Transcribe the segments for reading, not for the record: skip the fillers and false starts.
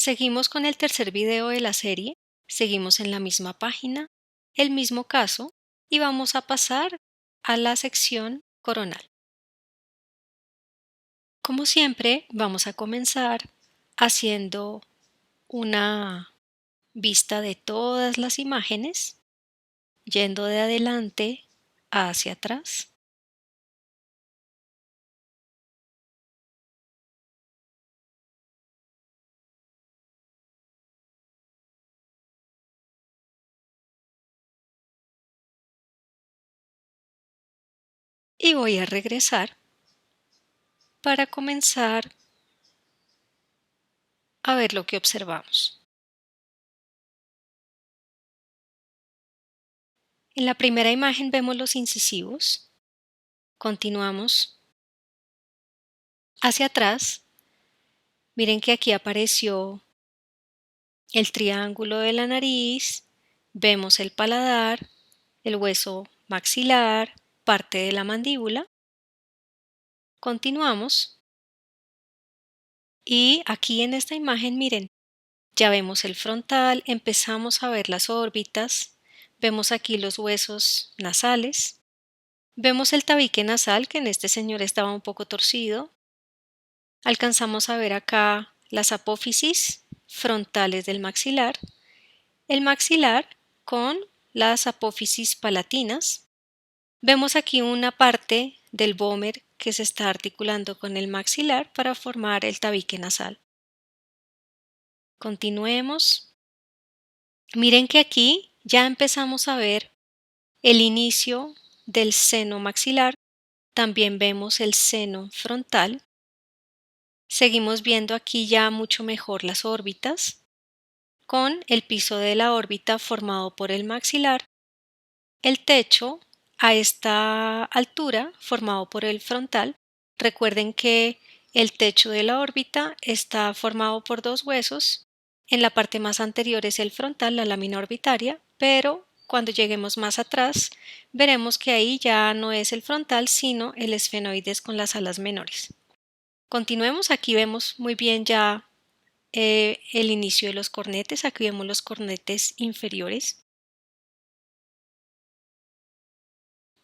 Seguimos con el tercer video de la serie, seguimos en la misma página, el mismo caso y vamos a pasar a la sección coronal. Como siempre, vamos a comenzar haciendo una vista de todas las imágenes, yendo de adelante hacia atrás. Y voy a regresar para comenzar a ver lo que observamos. En la primera imagen vemos los incisivos. Continuamos hacia atrás. Miren que aquí apareció el triángulo de la nariz, vemos el paladar, el hueso maxilar, parte de la mandíbula. Continuamos y aquí en esta imagen, miren, ya vemos el frontal, empezamos a ver las órbitas, vemos aquí los huesos nasales, vemos el tabique nasal que en este señor estaba un poco torcido, alcanzamos a ver acá las apófisis frontales del maxilar, el maxilar con las apófisis palatinas. Vemos aquí una parte del vómer que se está articulando con el maxilar para formar el tabique nasal. Continuemos. Miren que aquí ya empezamos a ver el inicio del seno maxilar. También vemos el seno frontal. Seguimos viendo aquí ya mucho mejor las órbitas, con el piso de la órbita formado por el maxilar, el techo a esta altura formado por el frontal. Recuerden que el techo de la órbita está formado por dos huesos. En la parte más anterior es el frontal, la lámina orbitaria, pero cuando lleguemos más atrás veremos que ahí ya no es el frontal sino el esfenoides con las alas menores. Continuemos, aquí vemos muy bien ya el inicio de los cornetes, aquí vemos los cornetes inferiores.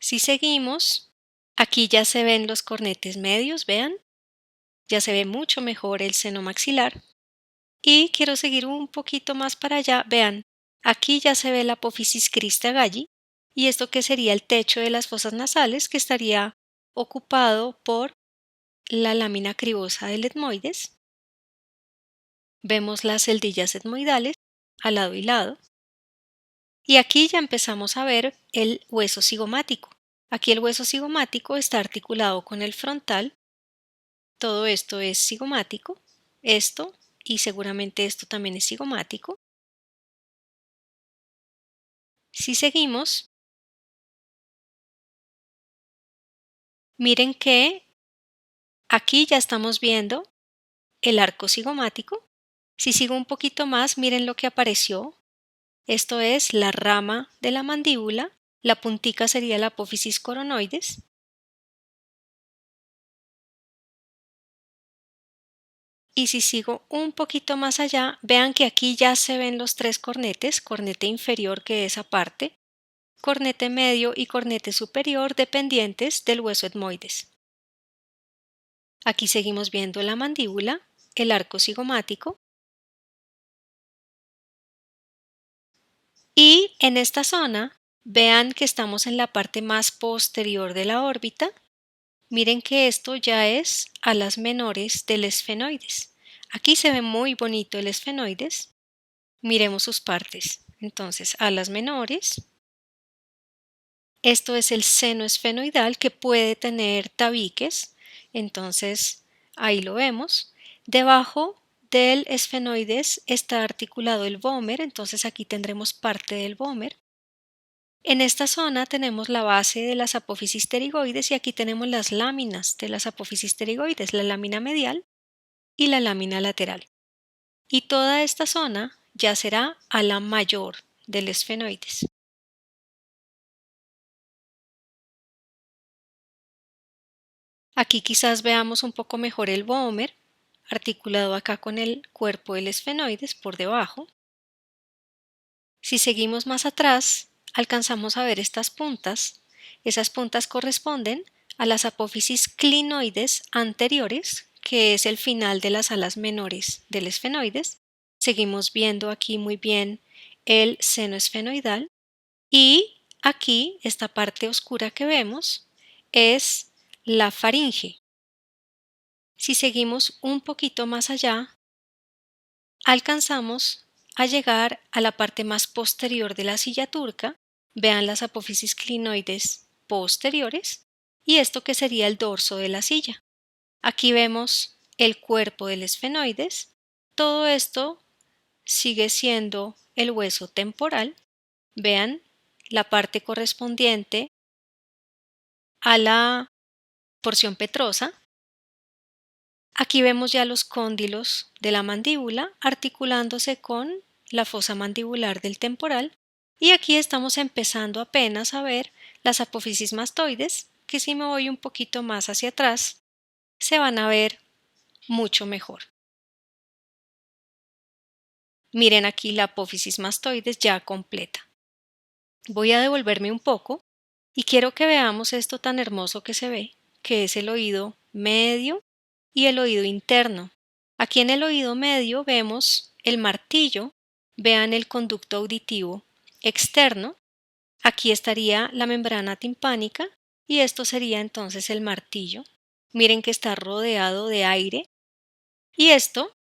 Si seguimos, aquí ya se ven los cornetes medios, vean, ya se ve mucho mejor el seno maxilar. Y quiero seguir un poquito más para allá, vean, aquí ya se ve la apófisis crista galli, y esto que sería el techo de las fosas nasales que estaría ocupado por la lámina cribosa del etmoides. Vemos las celdillas etmoidales a lado y lado. Y aquí ya empezamos a ver el hueso cigomático. Aquí el hueso cigomático está articulado con el frontal. Todo esto es cigomático. Esto y seguramente esto también es cigomático. Si seguimos, miren que aquí ya estamos viendo el arco cigomático. Si sigo un poquito más, miren lo que apareció. Esto es la rama de la mandíbula. La puntica sería la apófisis coronoides. Y si sigo un poquito más allá, vean que aquí ya se ven los tres cornetes, cornete inferior que es aparte, cornete medio y cornete superior dependientes del hueso etmoides. Aquí seguimos viendo la mandíbula, el arco cigomático. Y en esta zona, vean que estamos en la parte más posterior de la órbita. Miren que esto ya es alas menores del esfenoides. Aquí se ve muy bonito el esfenoides. Miremos sus partes. Entonces, alas menores. Esto es el seno esfenoidal que puede tener tabiques. Entonces, ahí lo vemos. Debajo del esfenoides está articulado el vómer. Entonces, aquí tendremos parte del vómer. En esta zona tenemos la base de las apófisis pterigoides y aquí tenemos las láminas de las apófisis pterigoides, la lámina medial y la lámina lateral. Y toda esta zona ya será ala mayor del esfenoides. Aquí quizás veamos un poco mejor el vómer. articulado acá con el cuerpo del esfenoides por debajo. Si seguimos más atrás, alcanzamos a ver estas puntas. Esas puntas corresponden a las apófisis clinoides anteriores, que es el final de las alas menores del esfenoides. Seguimos viendo aquí muy bien el seno esfenoidal y aquí esta parte oscura que vemos es la faringe. Si seguimos un poquito más allá, alcanzamos a llegar a la parte más posterior de la silla turca. Vean las apófisis clinoides posteriores y esto que sería el dorso de la silla. Aquí vemos el cuerpo del esfenoides. Todo esto sigue siendo el hueso temporal. Vean la parte correspondiente a la porción petrosa. Aquí vemos ya los cóndilos de la mandíbula articulándose con la fosa mandibular del temporal y aquí estamos empezando apenas a ver las apófisis mastoides, que si me voy un poquito más hacia atrás se van a ver mucho mejor. Miren aquí la apófisis mastoides ya completa. Voy a devolverme un poco y quiero que veamos esto tan hermoso que se ve, que es el oído medio y el oído interno. Aquí en el oído medio vemos el martillo, vean el conducto auditivo externo, aquí estaría la membrana timpánica y esto sería entonces el martillo. Miren que está rodeado de aire y esto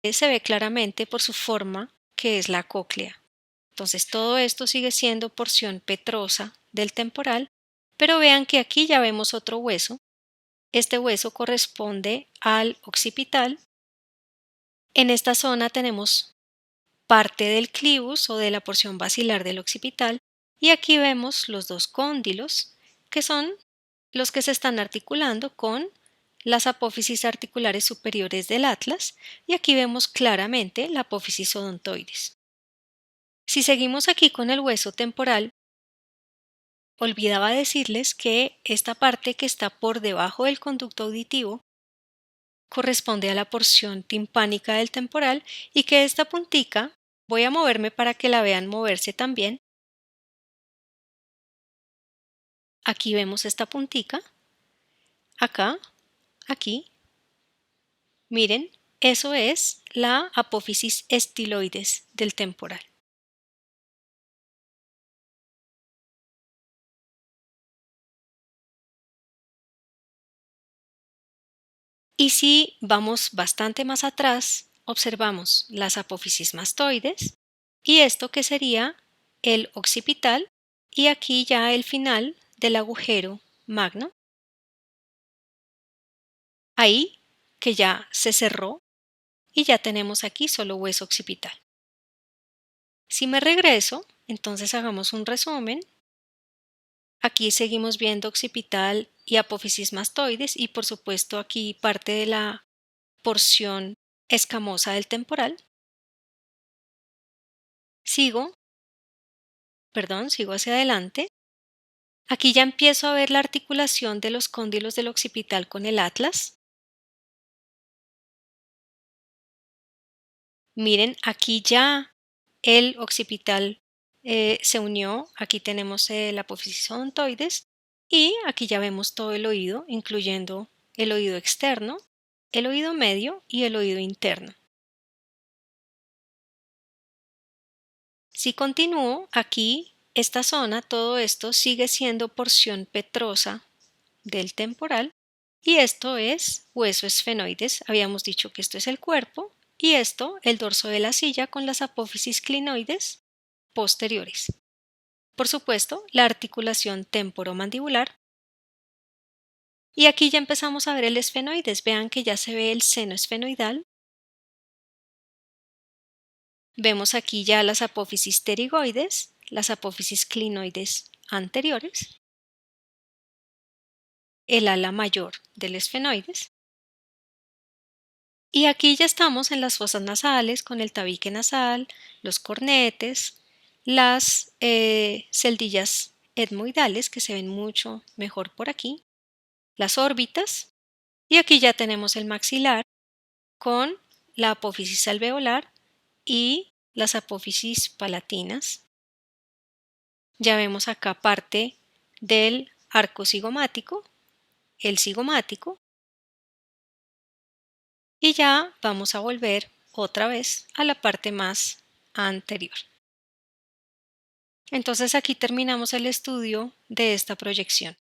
se ve claramente por su forma que es la cóclea. Entonces todo esto sigue siendo porción petrosa del temporal, pero vean que aquí ya vemos otro hueso. Este hueso corresponde al occipital. En esta zona tenemos parte del clivus o de la porción basilar del occipital y aquí vemos los dos cóndilos que son los que se están articulando con las apófisis articulares superiores del atlas y aquí vemos claramente la apófisis odontoides. Si seguimos aquí con el hueso temporal, olvidaba decirles que esta parte que está por debajo del conducto auditivo corresponde a la porción timpánica del temporal y que esta puntica, voy a moverme para que la vean moverse también. Aquí vemos esta puntica, acá, aquí. Miren, eso es la apófisis estiloides del temporal. Y si vamos bastante más atrás, observamos las apófisis mastoides y esto que sería el occipital y aquí ya el final del agujero magno. Ahí que ya se cerró y ya tenemos aquí solo hueso occipital. Si me regreso, entonces hagamos un resumen. Aquí seguimos viendo occipital y apófisis mastoides y por supuesto aquí parte de la porción escamosa del temporal. Sigo hacia adelante. Aquí ya empiezo a ver la articulación de los cóndilos del occipital con el atlas. Miren, aquí ya el occipital se unió. Aquí tenemos la apófisis odontoides y aquí ya vemos todo el oído, incluyendo el oído externo, el oído medio y el oído interno. Si continúo, aquí, esta zona, todo esto sigue siendo porción petrosa del temporal y esto es hueso esfenoides. Habíamos dicho que esto es el cuerpo y esto el dorso de la silla con las apófisis clinoides posteriores. Por supuesto, la articulación temporomandibular. Y aquí ya empezamos a ver el esfenoides. Vean que ya se ve el seno esfenoidal. Vemos aquí ya las apófisis pterigoides, las apófisis clinoides anteriores, el ala mayor del esfenoides. Y aquí ya estamos en las fosas nasales con el tabique nasal, los cornetes, las celdillas etmoidales que se ven mucho mejor por aquí, las órbitas y aquí ya tenemos el maxilar con la apófisis alveolar y las apófisis palatinas. Ya vemos acá parte del arco cigomático, el cigomático, y ya vamos a volver otra vez a la parte más anterior. Entonces aquí terminamos el estudio de esta proyección.